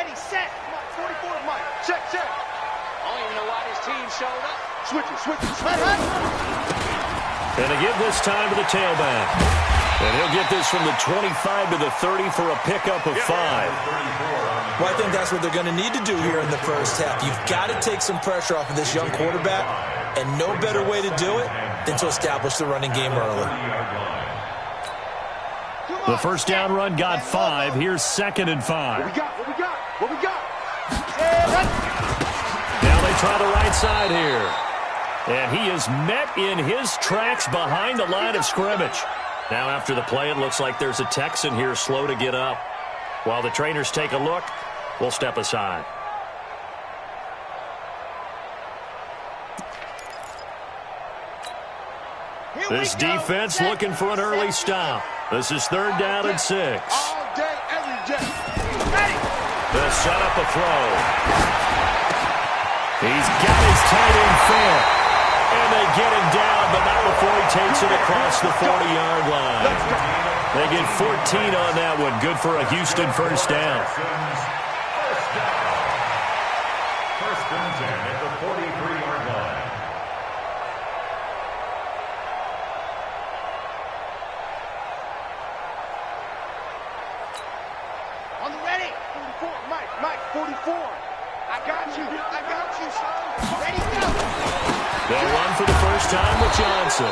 Ready, set. Mike, 44, Mike. Check. I don't even know why this team showed up. Switch it. And they give this time to the tailback. And he'll get this from the 25 to the 30 for a pickup of 5. Well, I think that's what they're going to need to do here in the first half. You've got to take some pressure off of this young quarterback, and no better way to do it than to establish the running game early. The first down run got 5. Here's 2nd and 5. What we got? Now they try the right side here. And he is met in his tracks behind the line of scrimmage. Now after the play, it looks like there's a Texan here slow to get up. While the trainers take a look, we'll step aside. This defense looking for an early stop. This is 3rd down and 6. All day, every day. They'll set up a throw. He's got his tight end fair. And they get him down, but not before he takes it across the 40-yard line. They get 14 on that one. Good for a Houston first down. First and 10 at the 43-yard line. On the ready. 44, Mike, 44. I got you, son. Ready, go. They'll run for the first time with Johnson.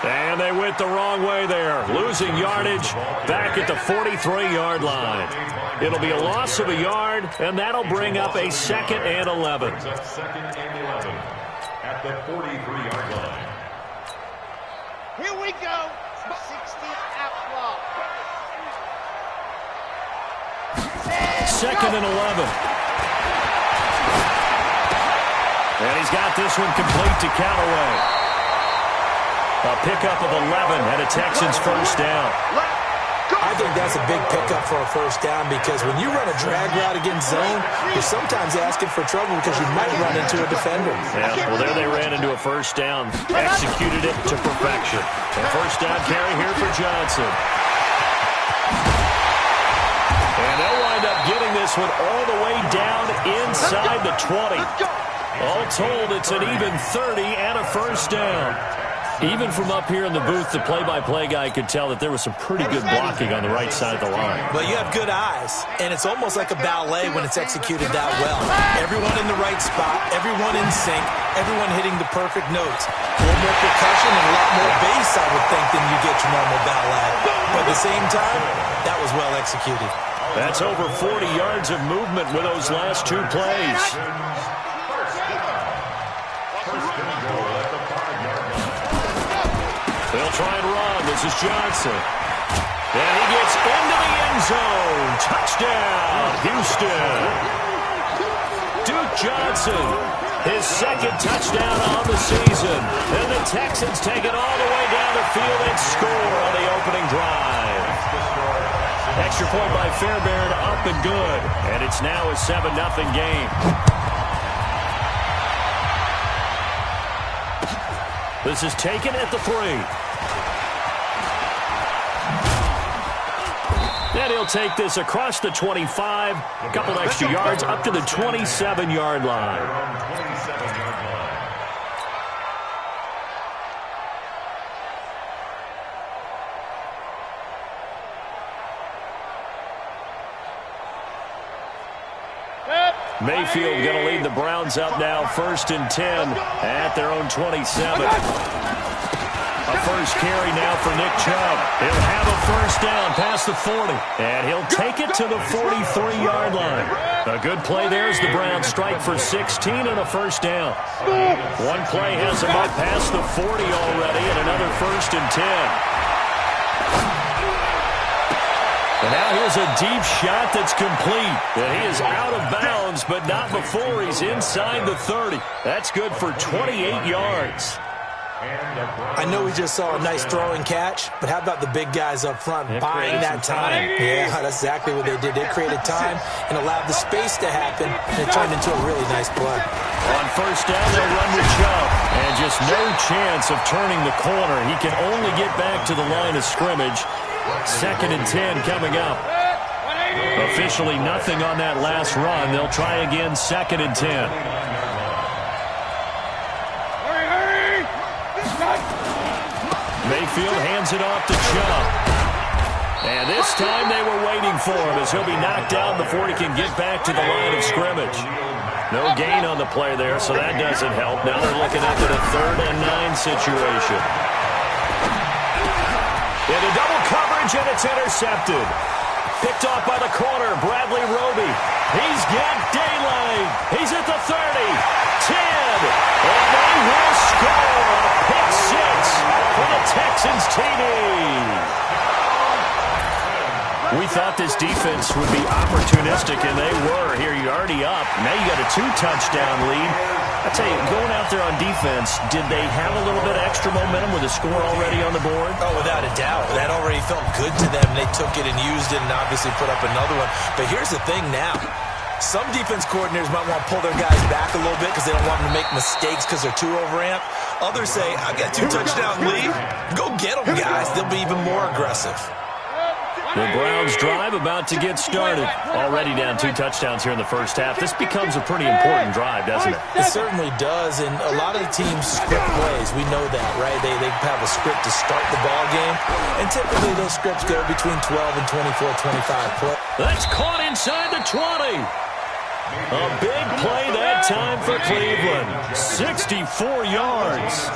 And they went the wrong way there, losing yardage back at the 43-yard line. It'll be a loss of a yard, and that'll bring up a 2nd and 11. Second and 11 at the 43-yard line. Here we go. 16th outlaw. 2nd and 11. And he's got this one complete to Callaway. A pickup of 11 and a Texans first down. I think that's a big pickup for a first down because when you run a drag route against zone, you're sometimes asking for trouble because you might run into a defender. Yeah, well, there they ran into a first down, executed it to perfection. A first down carry here for Johnson. And they'll wind up getting this one all the way down inside the 20. All told, it's an even 30 and a first down. Even from up here in the booth, the play-by-play guy could tell that there was some pretty good blocking on the right side of the line. Well, you have good eyes, and it's almost like a ballet when it's executed that well. Everyone in the right spot, everyone in sync, everyone hitting the perfect notes. A little more percussion and a lot more bass, I would think, than you get your normal ballet. But at the same time, that was well executed. That's over 40 yards of movement with those last 2 plays. They'll try and run. This is Johnson. And he gets into the end zone. Touchdown, Houston. Duke Johnson, his 2nd touchdown on the season. And the Texans take it all the way down the field and score on the opening drive. Extra point by Fairbairn, up and good. And it's now a 7-0 game. This is taken at the 3. And he'll take this across the 25, a couple extra yards up to the 27-yard line. Mayfield going to lead the Browns up now, 1st and 10 at their own 27. A first carry now for Nick Chubb. He'll have a first down past the 40, and he'll take it to the 43-yard line. A good play there as the Browns strike for 16 and a first down. One play has him up past the 40 already, and another 1st and 10. And now here's a deep shot that's complete. And he is out of bounds, but not before he's inside the 30. That's good for 28 yards. I know we just saw a nice throwing catch, but how about the big guys up front buying that time? Yeah, that's exactly what they did. They created time and allowed the space to happen, and it turned into a really nice play. On first down, they'll run with Chubb. And just no chance of turning the corner. He can only get back to the line of scrimmage. 2nd and 10 coming up. Officially nothing on that last run. They'll try again, 2nd and 10. Mayfield hands it off to Chubb. And this time they were waiting for him as he'll be knocked down before he can get back to the line of scrimmage. No gain on the play there, so that doesn't help. Now they're looking at a 3rd and 9 situation. Into double coverage, and it's intercepted. Picked off by the corner, Bradley Roby. He's got daylight. He's at the 30, 10, and they will score a pick 6 for the Texans TD. We thought this defense would be opportunistic, and they were. Here, you're already up. Now you got a 2-touchdown lead. I tell you, going out there on defense, did they have a little bit of extra momentum with a score already on the board? Oh, without a doubt. That already felt good to them. They took it and used it and obviously put up another one. But here's the thing now. Some defense coordinators might want to pull their guys back a little bit because they don't want them to make mistakes because they're too overamped. Others say, I've got 2-touchdown lead. Go get them, guys. They'll be even more aggressive. The Browns drive about to get started. Already down 2 touchdowns here in the first half. This becomes a pretty important drive, doesn't it? It certainly does, and a lot of the teams script plays. We know that, right? They have a script to start the ball game, and typically those scripts go between 12 and 24, 25 plays. That's caught inside the 20. A big play that time for Cleveland. 64 yards.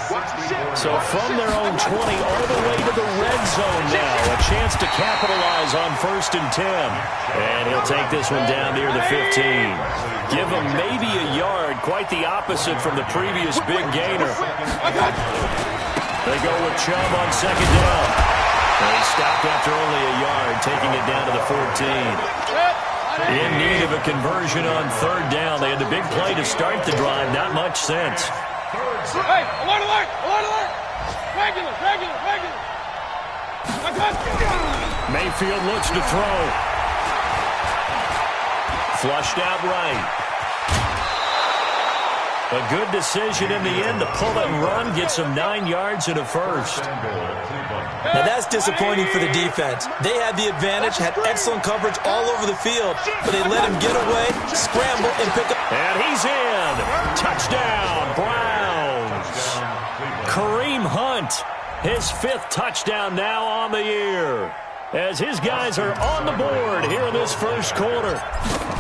So from their own 20 all the way to the red zone now. A chance to capitalize on 1st and 10. And he'll take this one down near the 15. Give him maybe a yard. Quite the opposite from the previous big gainer. They go with Chubb on 2nd down. And he stopped after only a yard, taking it down to the 14. In need of a conversion on 3rd down. They had the big play to start the drive. Not much sense. Hey, alert, alert, alert, alert. Regular. Mayfield looks to throw. Flushed out right. A good decision in the end to pull it and run. Gets him 9 yards and a first. Now that's disappointing for the defense. They had the advantage, had excellent coverage all over the field, but they let him get away, scramble, and pick up. And he's in. Touchdown, Browns. Kareem Hunt, his 5th touchdown now on the year, as his guys are on the board here in this first quarter.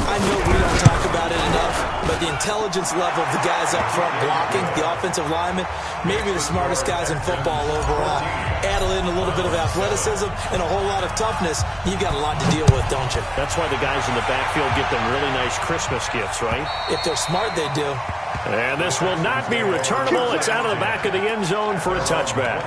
I know we don't talk about it enough, but the intelligence level of the guys up front blocking, the offensive linemen, maybe the smartest guys in football overall. Add in a little bit of athleticism and a whole lot of toughness, you've got a lot to deal with, don't you? That's why the guys in the backfield get them really nice Christmas gifts, right? If they're smart, they do. And this will not be returnable. It's out of the back of the end zone for a touchback.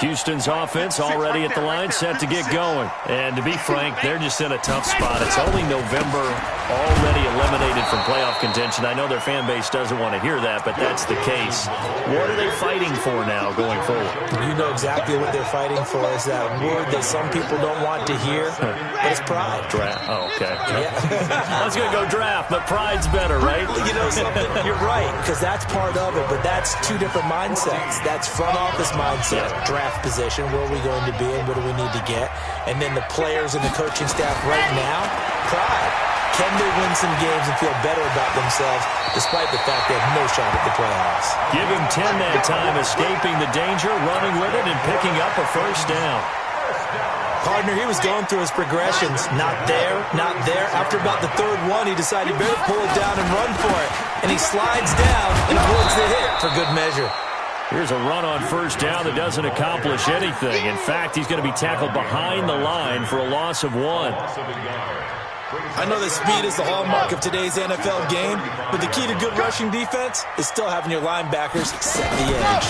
Houston's offense already at the line, set to get going. And to be frank, they're just in a tough spot. It's only November, already eliminated from playoff contention. I know their fan base doesn't want to hear that, but that's the case. What are they fighting for now going forward? You know exactly what they're fighting for. Is that word that some people don't want to hear, but it's pride. Draft. Oh, okay. Yeah. I was going to go draft, but pride's better, right? You know something? You're right, because that's part of it, but that's 2 different mindsets. That's front office mindset, draft position, where are we going to be and what do we need to get, and then the players and the coaching staff right now, pride. Can they win some games and feel better about themselves despite the fact they have no shot at the playoffs? Give him 10 that time, escaping the danger, running with it, and picking up a first down. Partner, he was going through his progressions. Not there, not there. After about the 3rd one, he decided he better pull it down and run for it. And he slides down and avoids the hit for good measure. Here's a run on first down that doesn't accomplish anything. In fact, he's going to be tackled behind the line for a loss of 1. I know that speed is the hallmark of today's NFL game, but the key to good rushing defense is still having your linebackers set the edge.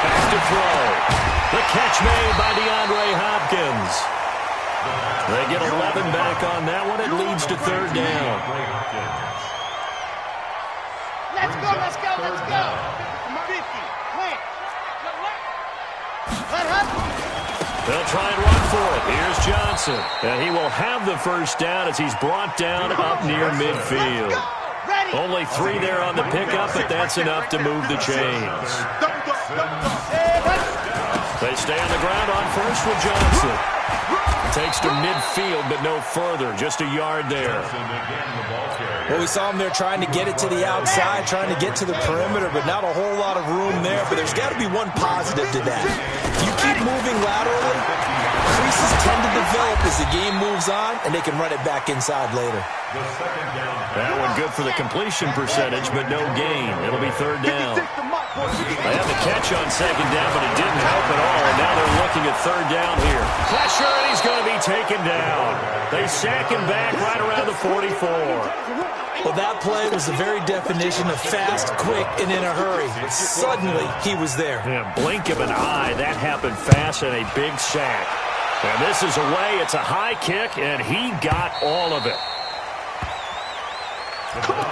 Back to throw. The catch made by DeAndre Hopkins. They get 11 back on that one. It leads to 3rd down. Let's go, let's go, let's go. 50, plant. They'll try and run for it. Here's Johnson. And he will have the first down as he's brought down up near midfield. Only 3 there on the pickup, but that's enough to move the chains. They stay on the ground on first with Johnson. Takes to midfield, but no further. Just a yard there. Well, we saw him there trying to get it to the outside, trying to get to the perimeter, but not a whole lot of room there. But there's got to be one positive to that. If you keep moving laterally, creases tend to develop as the game moves on, and they can run it back inside later. That one good for the completion percentage, but no gain. It'll be third down. They have the catch on second down, but it didn't help at all, and now they're looking at third down here. Pressure, and he's going to be taken down. They sack him back right around the 44. Well, that play was the very definition of fast, quick, and in a hurry. Suddenly, he was there. Yeah, blink of an eye. That happened fast, and a big sack. And this is away. It's a high kick, and he got all of it. Come on,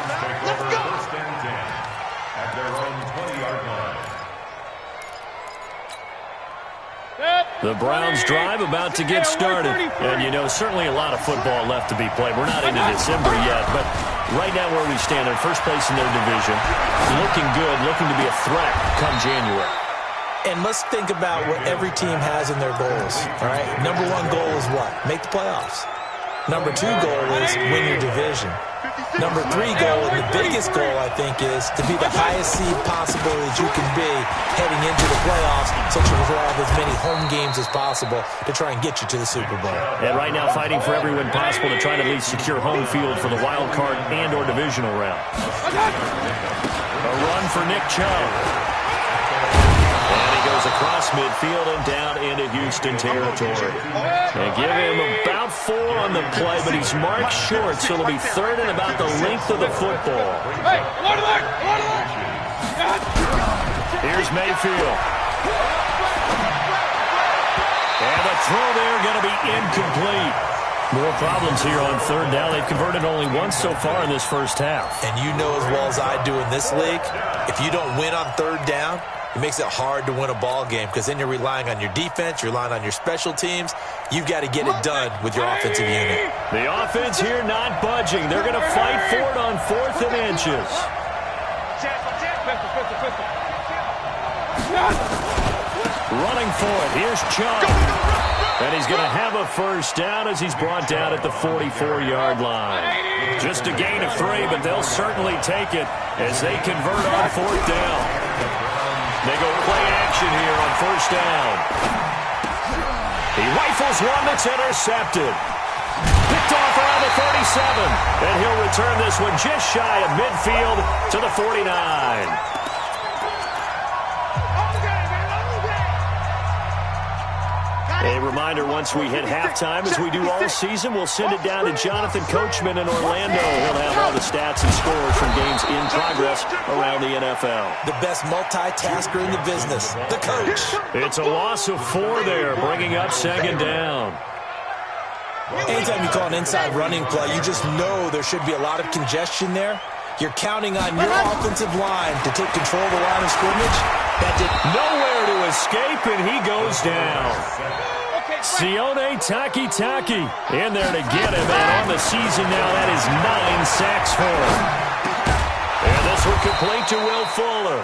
let's go. First and 10 at their own 20-yard line. The Browns drive about to get started. And, you know, certainly a lot of football left to be played. We're not into December yet, but right now where we stand, in first place in their division, looking good, looking to be a threat come January. And let's think about what every team has in their goals, all right? Number one goal is what? Make the playoffs. Number two goal is win your division. Number three goal, and the biggest goal, I think, is to be the highest seed possible that you can be heading into the playoffs, so you will have as many home games as possible to try and get you to the Super Bowl. And right now fighting for every win possible to try to at least secure home field for the wild card and or divisional round. A run for Nick Chubb. And he goes across midfield and down into Houston territory. They give him about 4 on the play, but he's marked short, so it'll be third and about the length of the football. Hey, alert! Here's Mayfield. And the throw there going to be incomplete. More problems here on third down. They've converted only once so far in this first half. And you know as well as I do in this league, if you don't win on third down, it makes it hard to win a ball game because then you're relying on your defense, you're relying on your special teams. You've got to get it done with your offensive unit. The offense here not budging. They're going to fight for it on 4th and inches. Running for it. Here's Chubb. And he's going to have a first down as he's brought down at the 44-yard line. Just a gain of 3, but they'll certainly take it as they convert on 4th down. They go play action here on first down. He rifles one that's intercepted. Picked off around the 37. And he'll return this one just shy of midfield to the 49. A reminder, once we hit halftime, as we do all season, we'll send it down to Jonathan Coachman in Orlando. He'll have all the stats and scores from games in progress around the NFL. The best multitasker in the business, the coach. It's a loss of 4 there, bringing up second down. Anytime you call an inside running play, you just know there should be a lot of congestion there. You're counting on your offensive line to take control of the line of scrimmage. That did nowhere to escape, and he goes down. Sione Takitaki in there to get him, and on the season now, that is 9 sacks for him. And this one complete to Will Fuller.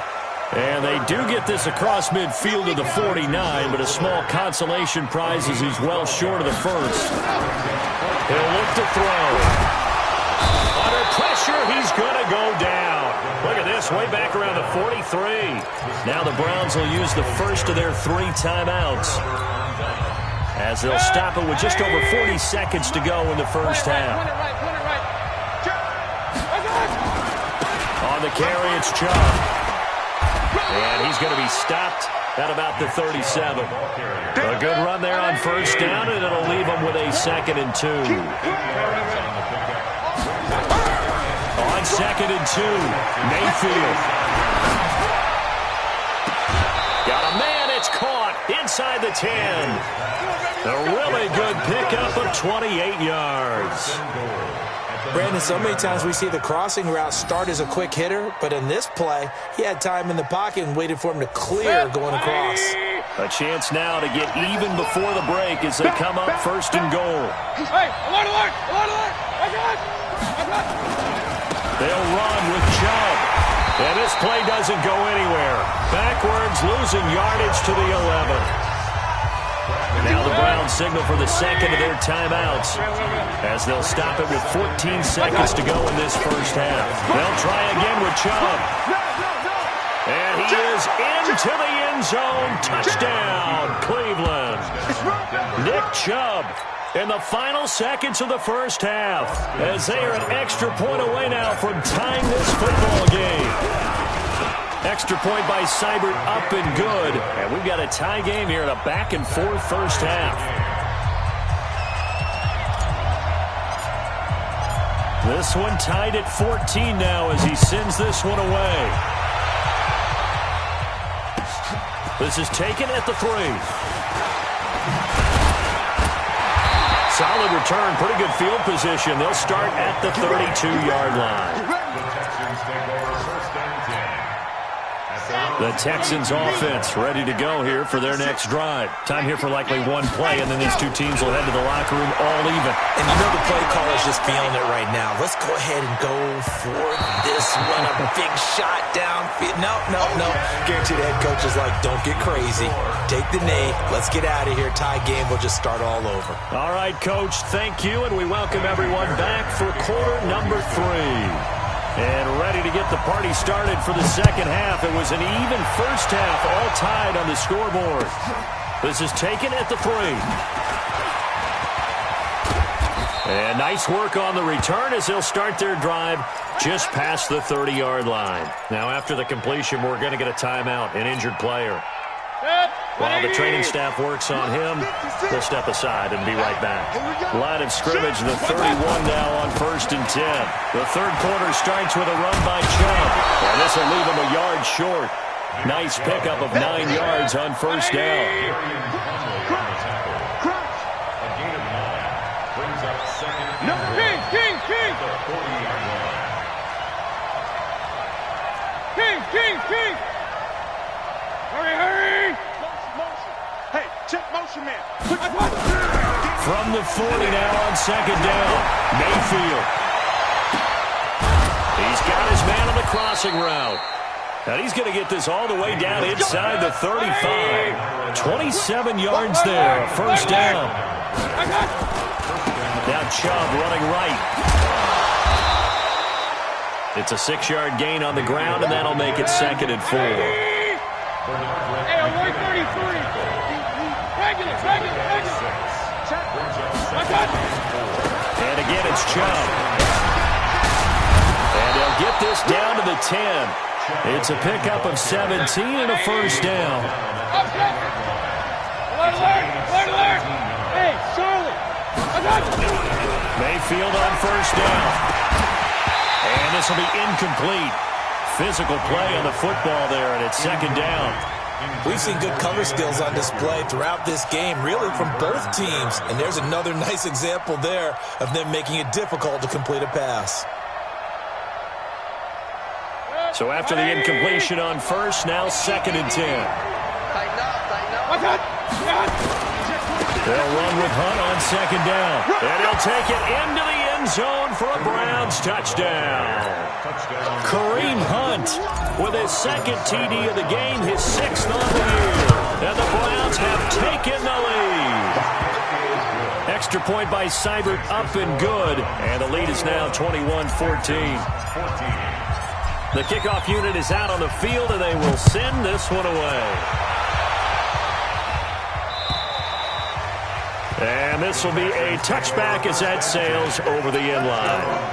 And they do get this across midfield to the 49, but a small consolation prize as he's well short of the first. He'll look to throw. Under pressure, he's going to go down. Look at this, way back around the 43. Now the Browns will use the first of their 3 timeouts, as they'll stop it with just over 40 seconds to go in the first half. On the carry, it's Chubb. And he's going to be stopped at about the 37. A good run there on first down, and it'll leave him with a 2nd and 2. On 2nd and 2, Mayfield. Got a man, it's caught inside the 10. A really good pickup of 28 yards. Brandon, so many times we see the crossing route start as a quick hitter, but in this play, he had time in the pocket and waited for him to clear going across. A chance now to get even before the break as they come up 1st and goal. Hey, alert, alert, alert, alert! They'll run with Chubb. And this play doesn't go anywhere. Backwards, losing yardage to the 11. Now the Browns signal for the second of their timeouts as they'll stop it with 14 seconds to go in this first half. They'll try again with Chubb. And he is into the end zone. Touchdown, Cleveland. Nick Chubb in the final seconds of the first half as they are an extra point away now from tying this football game. Extra point by Seibert up and good. And we've got a tie game here in a back-and-forth first half. This one tied at 14 now as he sends this one away. This is taken at the 3. Solid return, pretty good field position. They'll start at the 32-yard line. The Texans offense ready to go here for their next drive. Time here for likely one play, and then these two teams will head to the locker room all even. And you know the play caller's just feeling it right now. Let's go ahead and go for this one. A big shot downfield. No. Guarantee the head coach is like, don't get crazy. Take the knee. Let's get out of here. Tie game will just start all over. All right, Coach, thank you, and we welcome everyone back for quarter number 3. And ready to get the party started for the second half. It was an even first half, all tied on the scoreboard. This is taken at the 3. And nice work on the return as they'll start their drive just past the 30-yard line. Now, after the completion, we're going to get a timeout, an injured player. While the training staff works on him, we'll step aside and be right back. Line of scrimmage, the 31 now on 1st and 10. The third quarter starts with a run by Chubb. And this will leave him a yard short. Nice pickup of 9 yards on first down. King! Hurry! Hey, check motion man. From the 40 now on second down. Mayfield. He's got his man on the crossing route. And he's going to get this all the way down inside the 35. 27 yards there, first down. Now Chubb running right. It's a 6-yard gain on the ground, and that'll make it 2nd and 4. Hey, I'm 133. Regular. And again, it's Chubb. And they'll get this down to the 10. It's a pickup of 17 and a first down. Alert. Hey, Charlie. Mayfield on first down. And this will be incomplete. Physical play on the football there, and it's 2nd down. We've seen good cover skills on display throughout this game, really from both teams. And there's another nice example there of them making it difficult to complete a pass. So after the incompletion on first, now 2nd and 10. They'll run with Hunt on 2nd down. And he'll take it into the end zone for a Browns touchdown. Kareem Hunt with his 2nd TD of the game, his 6th on the year. And the Browns have taken the lead. Extra point by Seibert up and good. And the lead is now 21-14. The kickoff unit is out on the field, and they will send this one away. And this will be a touchback as that sails over the end line.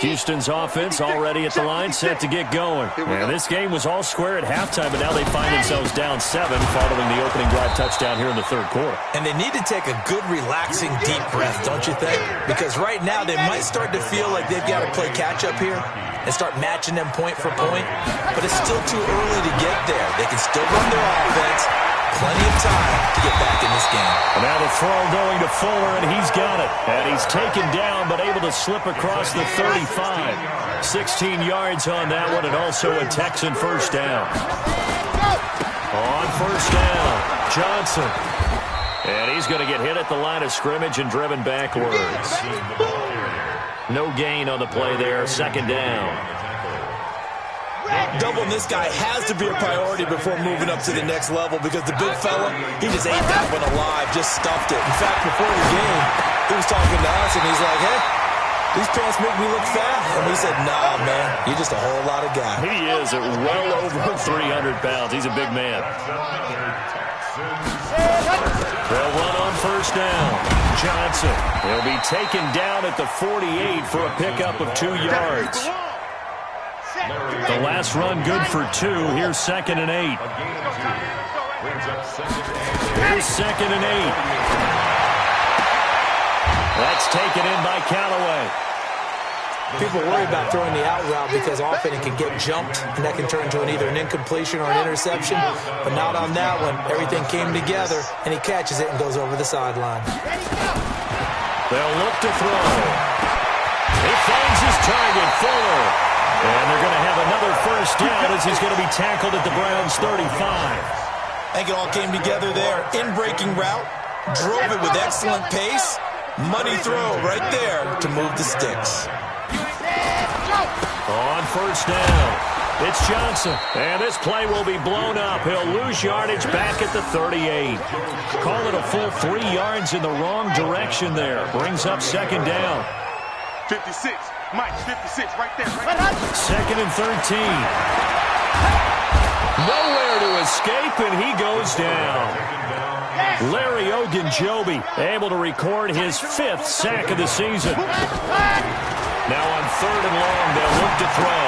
Houston's offense already at the line, set to get going. And this game was all square at halftime, but now they find themselves down 7 following the opening drive touchdown here in the third quarter. And they need to take a good, relaxing, deep breath, don't you think? Because right now they might start to feel like they've got to play catch-up here and start matching them point for point. But it's still too early to get there. They can still run their offense. Plenty of time to get back in this game. And now the throw going to Fuller, and he's got it. And he's taken down, but able to slip across the 35. 16 yards on that one, and also a Texan first down. On first down, Johnson. And he's going to get hit at the line of scrimmage and driven backwards. No gain on the play there, 2nd down. Doubling this guy has to be a priority before moving up to the next level because the big fella, he just ate that one alive, just stuffed it. In fact, before the game, he was talking to us, and he's like, hey, these pants make me look fat. And we said, nah, man, you're just a whole lot of guy. He is at well over 300 pounds. He's a big man. They'll run on first down. Johnson, he'll be taken down at the 48 for a pickup of 2 yards. The last run good for 2. Here's 2nd and 8. Here's 2nd and 8. That's taken in by Callaway. People worry about throwing the out route because often it can get jumped, and that can turn into either an incompletion or an interception. But not on that one. Everything came together, and he catches it and goes over the sideline. They'll look to throw. He finds his target, Fuller. And they're going to have another first down as he's going to be tackled at the Browns' 35. I think it all came together there. In-breaking route, drove it with excellent pace. Money throw right there to move the sticks. On first down, it's Johnson. And this play will be blown up. He'll lose yardage back at the 38. Call it a full 3 yards in the wrong direction there. Brings up 2nd down. 56. Mike, 56, right there. Right there. 2nd and 13. Nowhere to escape, and he goes down. Larry Ogunjobi able to record his 5th sack of the season. Now on 3rd and long, they'll look to throw.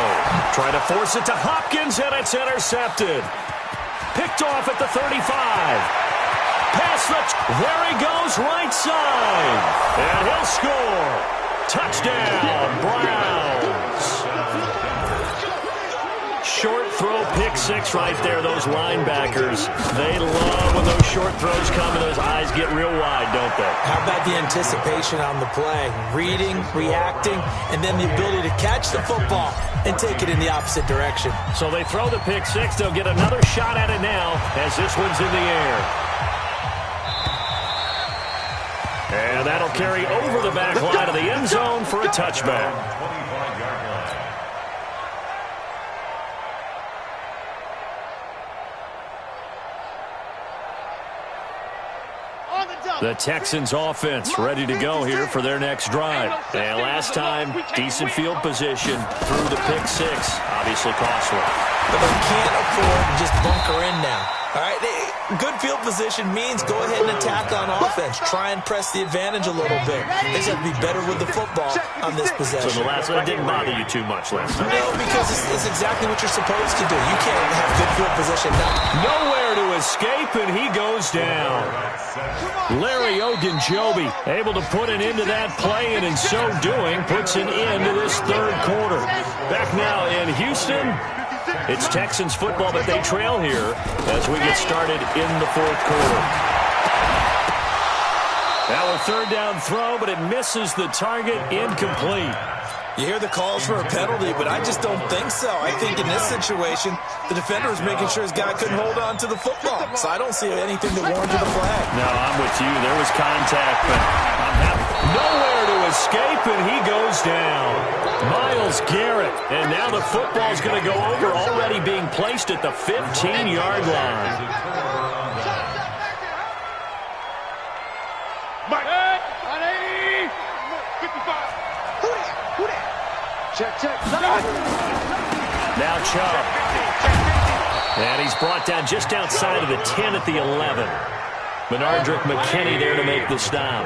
Try to force it to Hopkins, and it's intercepted. Picked off at the 35. Pass the... There he goes, right side. And he'll score. Touchdown, Browns. Short throw, pick 6 right there. Those linebackers, they love when those short throws come and those eyes get real wide, don't they? How about the anticipation on the play? Reading, reacting, and then the ability to catch the football and take it in the opposite direction. So they throw the pick 6. They'll get another shot at it now as this one's in the air. And that'll carry over the back line of the end zone for a touchback. The Texans offense ready to go here for their next drive. And last time, decent field position through the pick 6. Obviously costly. But they can't afford to just bunker in now. All right, good field position means go ahead and attack on offense. Try and press the advantage a little bit. They just have to be better with the football on this possession. So the last one didn't bother you too much last time? No, because it's exactly what you're supposed to do. You can't have good field position now. Nowhere to escape, and he goes down. Larry Ogunjobi able to put an end to that play, and in so doing, puts an end to this 3rd quarter. Back now in Houston. It's Texans football, but they trail here as we get started in the 4th quarter. Now a 3rd down throw, but it misses the target, incomplete. You hear the calls for a penalty, but I just don't think so. I think in this situation, the defender was making sure his guy couldn't hold on to the football. So I don't see anything that warranted a flag. No, I'm with you. There was contact, but I'm happy. Nowhere to escape, and he goes down. Myles Garrett, and now the football's going to go over, already being placed at the 15-yard line. Mike, 180, 55. Who that? Check. Now Chubb. And he's brought down just outside of the 10 at the 11. Menardrick McKinney there to make the stop.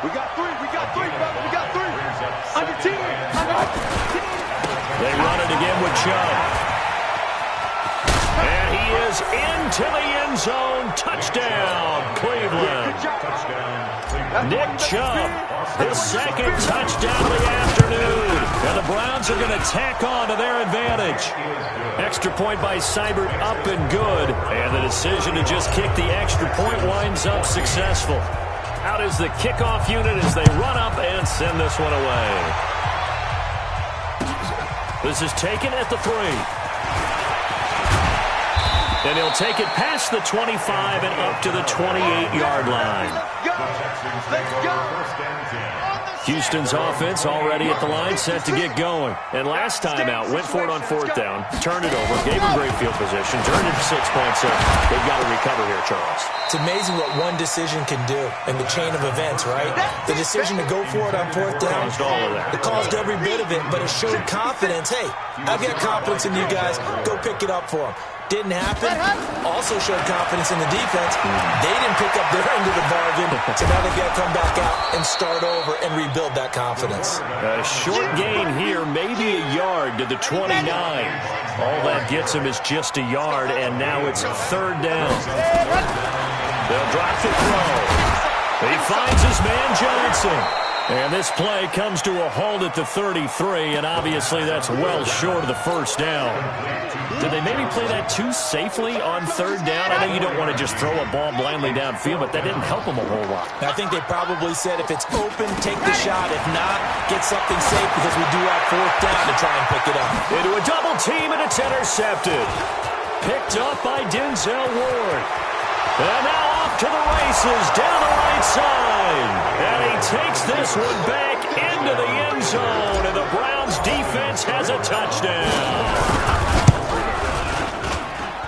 We got 3, brother. We got 3. Under 10. They run it again with Chubb. And he is into the end zone. Touchdown, Cleveland. Nick Chubb, his 2nd touchdown of the afternoon. And the Browns are going to tack on to their advantage. Extra point by Seibert, up and good. And the decision to just kick the extra point winds up successful. Out is the kickoff unit as they run up and send this one away. This is taken at the 3. And he'll take it past the 25 and up to the 28-yard line. Let's go. On the Houston's offense already at the line, set to get going. And last time out, went for it on fourth down, turned it over, gave them great field position, turned it to 6 points. They've got to recover here, Charles. It's amazing what one decision can do in the chain of events, right? The decision to go for it on fourth down, Caused all of that. it caused every bit of it, but it showed confidence. Hey, I've got confidence in you guys. Go pick it up for them. Didn't happen. Also showed confidence in the defense. They didn't pick up their end of the bargain, so now they've got to come back out and start over and rebuild that confidence. A short gain here, maybe a yard to the 29. All that gets him is just a yard, and now it's third down. They'll drop the throw. He finds his man Johnson. And this play comes to a halt at the 33, and obviously that's well short of the first down. Did they maybe play that too safely on third down? I know you don't want to just throw a ball blindly downfield, but that didn't help them a whole lot. I think they probably said if it's open, take the shot. If not, get something safe because we do have fourth down to try and pick it up. Into a double team, and it's intercepted. Picked up by Denzel Ward. And now off to the races, down the right side. And he takes this one back into the end zone, and the Browns defense has a touchdown.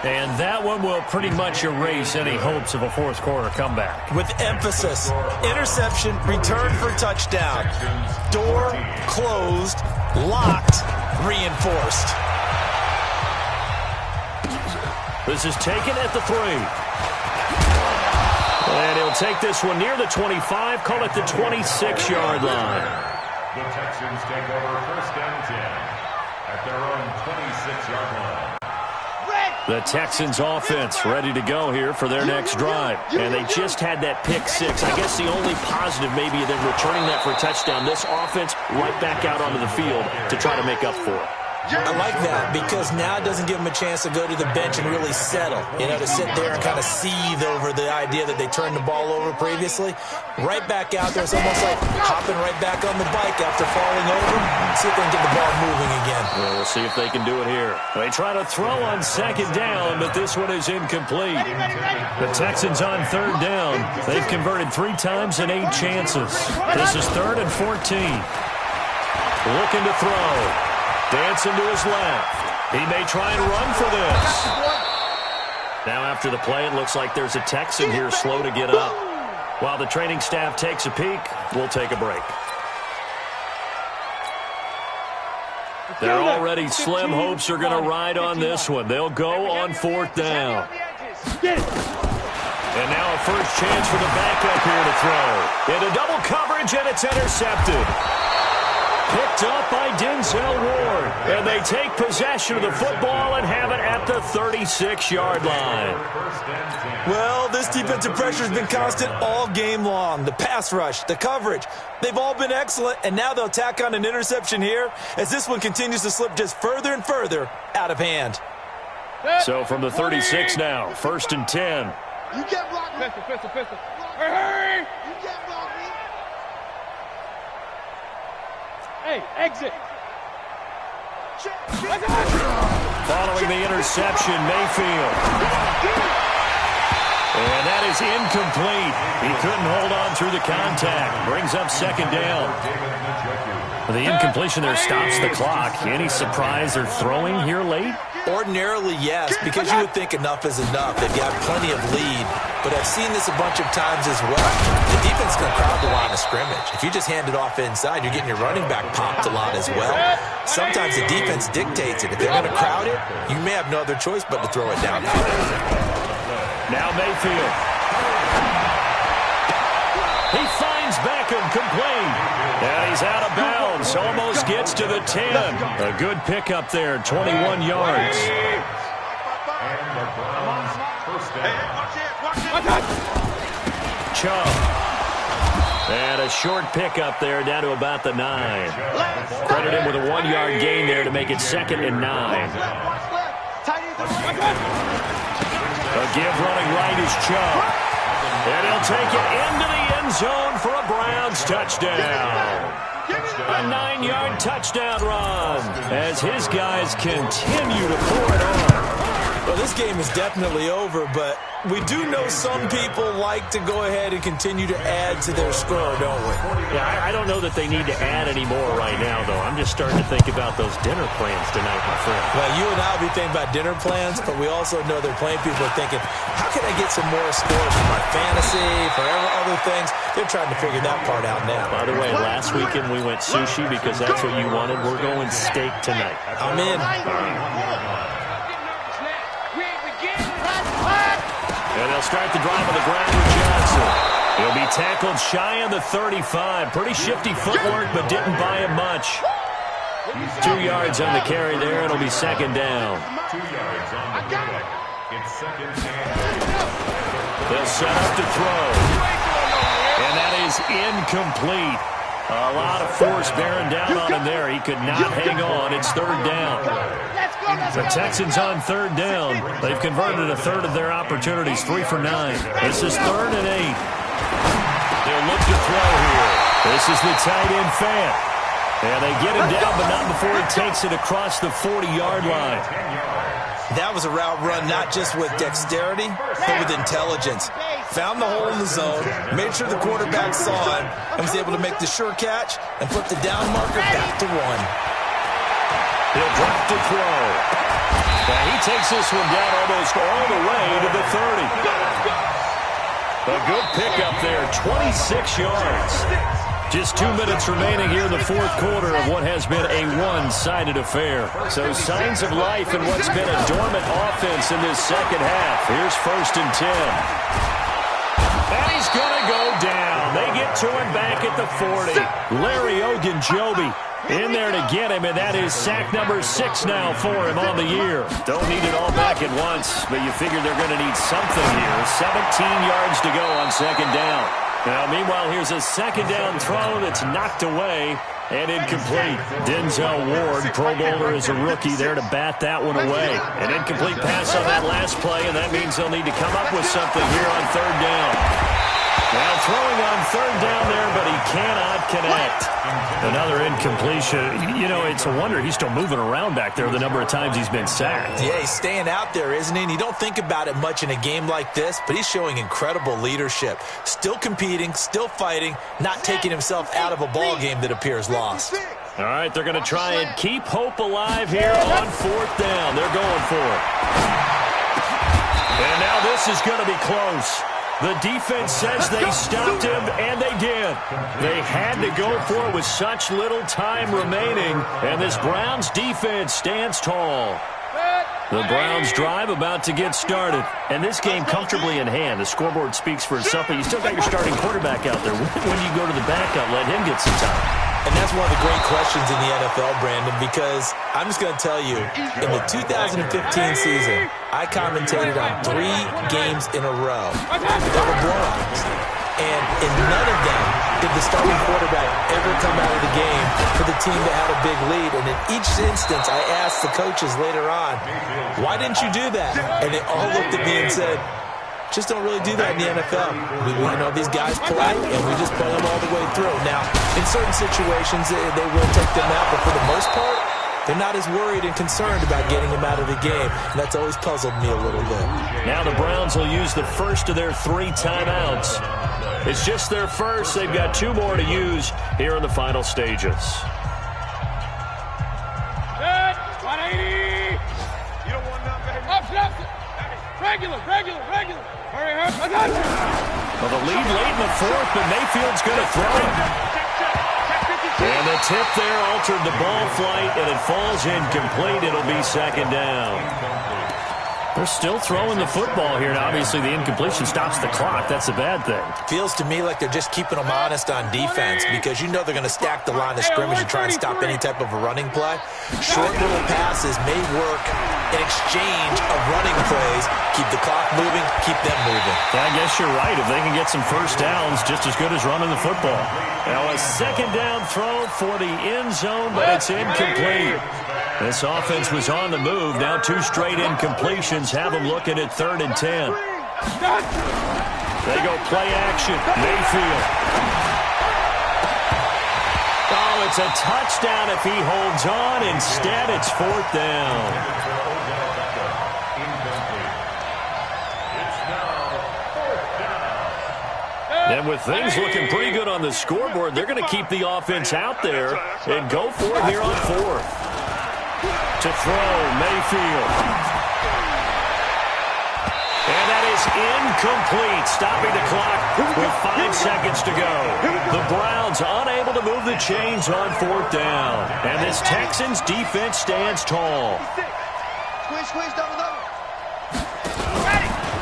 And that one will pretty much erase any hopes of a fourth quarter comeback. With emphasis, interception, return for touchdown. Door closed, locked, reinforced. This is taken at the 3. And he'll take this one near the 25, call it the 26-yard line. The Texans take over first and 10 at their own 26-yard line. The Texans offense ready to go here for their next drive. And they just had that pick 6. I guess the only positive maybe than returning that for a touchdown. This offense right back out onto the field to try to make up for it. I like that because now it doesn't give them a chance to go to the bench and really settle. You know, to sit there and kind of seethe over the idea that they turned the ball over previously. Right back out there, it's almost like hopping right back on the bike after falling over. See if they can get the ball moving again. Well, we'll see if they can do it here. They try to throw on second down, but this one is incomplete. The Texans on third down. They've converted 3 times and 8 chances. This is 3rd and 14. Looking to throw. Dancing to his left. He may try and run for this. Now after the play, it looks like there's a Texan here slow to get up. While the training staff takes a peek, we'll take a break. They're already slim hopes are going to ride on this one. They'll go on fourth down. And now a first chance for the backup here to throw. Into double coverage, and it's intercepted. Picked up by Denzel Ward. And they take possession of the football and have it at the 36-yard line. Well, this defensive pressure has been constant all game long. The pass rush, the coverage, they've all been excellent. And now they'll tack on an interception here as this one continues to slip just further and further out of hand. So from the 36 now, 1st and 10. You can't block me. Pistol. Hey! You can't block me. Hey, exit. Following the interception, Mayfield. And that is incomplete. He couldn't hold on through the contact. Brings up second down. The incompletion there stops the clock. Any surprise they're throwing here late? Ordinarily, yes, because you would think enough is enough. They've got plenty of lead, but I've seen this a bunch of times as well. The defense is going to crowd the line of scrimmage. If you just hand it off inside, you're getting your running back popped a lot as well. Sometimes the defense dictates it. If they're going to crowd it, you may have no other choice but to throw it downfield. Now Mayfield. He finds Beckham complete. And he's out of bounds. Almost gets to the 10. A good pickup there, 21 yards. Chubb. And a short pickup there down to about the 9. Credit him with a 1-yard gain there to make it 2nd and 9. A give running right is Chubb. And he'll take it into the end zone for a Browns touchdown. A 9-yard touchdown run as his guys continue to pour it on. Well, this game is definitely over, but we do know some people like to go ahead and continue to add to their score, don't we? Yeah, I don't know that they need to add any more right now, though. I'm just starting to think about those dinner plans tonight, my friend. Well, you and I will be thinking about dinner plans, but we also know there are plenty of people are thinking, how can I get some more scores for my fantasy, for other things? They're trying to figure that part out now. By the way, last weekend we went sushi because that's what you wanted. We're going steak tonight. I'm in. And they'll start the drive on the ground with Johnson. He'll be tackled shy of the 35. Pretty shifty footwork, but didn't buy him much. 2 yards on the carry there. It'll be second down. 2 yards on the play. It's second down. They'll set up to throw. And that is incomplete. A lot of force bearing down on him there. He could not hang on. It's third down. The Texans on third down. They've converted a third of their opportunities, 3 for 9. This is 3rd and 8. They'll look to throw here. This is the tight end Fant. And they get him down, but not before he takes it across the 40-yard line. That was a route run not just with dexterity, but with intelligence. Found the hole in the zone, made sure the quarterback saw him, and was able to make the sure catch and flip the down marker back to 1. He'll drop to throw. Now he takes this one down almost all the way to the 30. A good pickup there, 26 yards. Just 2 minutes remaining here in the fourth quarter of what has been a one-sided affair. So signs of life in what's been a dormant offense in this second half. Here's 1st and 10. And he's going to go down. They get to him back at the 40. Larry Ogunjobi in there to get him, and that is sack number 6 now for him on the year. Don't need it all back at once, but you figure they're going to need something here. 17 yards to go on second down. Now, meanwhile, here's a second down throw that's knocked away and incomplete. Denzel Ward, Pro Bowler as a rookie, there to bat that one away. An incomplete pass on that last play, and that means they'll need to come up with something here on third down. Now throwing on third down there, but he cannot connect. Another incompletion. You know, it's a wonder he's still moving around back there the number of times he's been sacked. Yeah, he's staying out there, isn't he? And you don't think about it much in a game like this, but he's showing incredible leadership. Still competing, still fighting, not taking himself out of a ball game that appears lost. All right, they're going to try and keep hope alive here on fourth down. They're going for it. And now this is going to be close. The defense says they stopped him, and they did. They had to go for it with such little time remaining, and this Browns defense stands tall. The Browns drive about to get started. And this game comfortably in hand. The scoreboard speaks for itself, but you still got your starting quarterback out there. When you go to the backup, let him get some time. And that's one of the great questions in the NFL, Brandon, because I'm just going to tell you, in the 2015 season, I commentated on 3 games in a row that were blowouts. And in none of them did the starting quarterback ever come out of the game for the team that had a big lead. And in each instance, I asked the coaches later on, why didn't you do that? And they all looked at me and said, just don't really do that in the NFL. You know, these guys play, and we just play them all the way through. Now, in certain situations, they will take them out, but for the most part, they're not as worried and concerned about getting them out of the game. And that's always puzzled me a little bit. Now the Browns will use the first of their 3 timeouts. It's just their first. They've got 2 more to use here in the final stages. Good. 180. You don't want nothing, baby. Up, left. Regular. Hurry. I got you. Well, the lead late in the fourth, but Mayfield's going to throw it. And the tip there altered the ball flight, and it falls incomplete. It'll be second down. They're still throwing the football here. Now, obviously, the incompletion stops the clock. That's a bad thing. Feels to me like they're just keeping them honest on defense because you know they're going to stack the line of scrimmage and try and stop any type of a running play. Short little passes may work in exchange of running plays. Keep the clock moving, keep them moving. Yeah, I guess you're right. If they can get some first downs, just as good as running the football. Now, a second down throw for the end zone, but it's incomplete. This offense was on the move. Now 2 straight incompletions have them looking at 3rd and 10. They go play action. Mayfield. Oh, it's a touchdown if he holds on. Instead, it's 4th down. And with things looking pretty good on the scoreboard, they're going to keep the offense out there and go for it here on fourth. To throw, Mayfield. And that is incomplete, stopping the clock with 5 seconds to go. The Browns unable to move the chains on fourth down. And this Texans defense stands tall. Squeeze, double.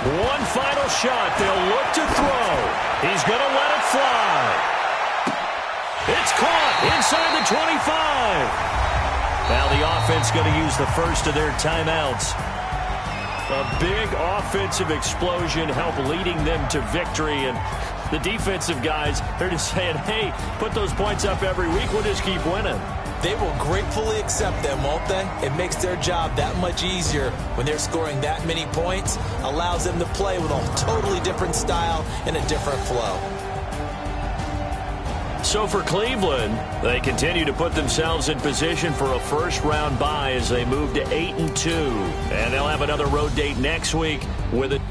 One final shot. They'll look to throw. He's going to let it fly. It's caught inside the 25. Now the offense going to use the first of their timeouts. A big offensive explosion help leading them to victory. And the defensive guys, they're just saying, hey, put those points up every week. We'll just keep winning. They will gratefully accept them, won't they? It makes their job that much easier when they're scoring that many points. Allows them to play with a totally different style and a different flow. So for Cleveland, they continue to put themselves in position for a first-round bye as they move to 8-2. And they'll have another road date next week with a